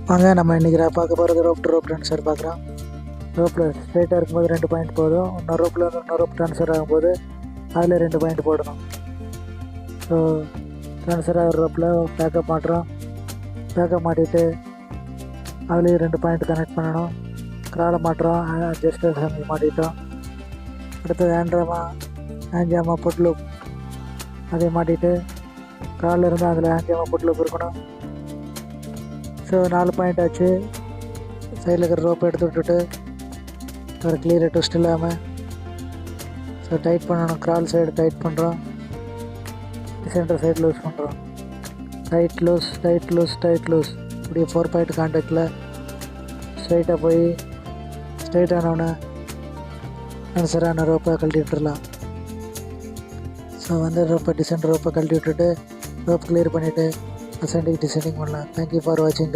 வாங்க நம்ம இன்றைக்கி பார்க்க போகிறது ரோப் டு ரோப் ட்ரான்ஸ்ஃபர் பார்க்குறோம். ரோப்பில் ஸ்ட்ரைட்டாக இருக்கும்போது 2 பாயிண்ட் போதும். இன்னொரு ரோப்பில் வந்து இன்னொரு ரோப் ட்ரான்ஸ்ஃபர் ஆகும்போது அதில் 2 பாயிண்ட் போடணும். ஸோ ட்ரான்ஸ்ஃபர் ஆகிற ரோப்பில் பேக்கப் மாட்டுறோம். பேக்கப் மாட்டிட்டு அதுலேயும் 2 பாயிண்ட் கனெக்ட் பண்ணணும். கிராலை மாட்டுறோம். ஜஸ்ட் மாட்டிட்டோம். அடுத்தது ஹேண்ட்ஜாமா புட் லூப் அதை மாட்டிட்டு கிராலில் இருந்து அதில் ஹேண்ட்ஜாமா புட் லூப் இருக்கணும். ஸோ 4 பாயிண்ட் ஆச்சு. சைடில் இருக்கிற ரோப்பை எடுத்து விட்டுட்டு ஒரு கிளியராக ட்விஸ்ட் இல்லாமல் ஸோ டைட் பண்ணணும். கிரால் சைடு டைட் பண்ணுறோம். சென்டர் சைடு லூஸ் பண்ணுறோம். டைட் லூஸ் இப்படியே 4 பாயிண்ட் கான்டாக்டில் ஸ்ட்ரைட்டாக போய் ஸ்ட்ரைட் ஆனவுடனே ஆன்சரான ரோப்பை கழட்டி விட்டுடலாம். ஸோ வந்து டிசென்ட் ரோப்பை கழட்டி விட்டுட்டு ரோப் கிளியர் பண்ணிவிட்டு அசெண்டிங் டிசெண்டிங் பண்ணலாம். தேங்க்யூ ஃபார் வாட்சிங்.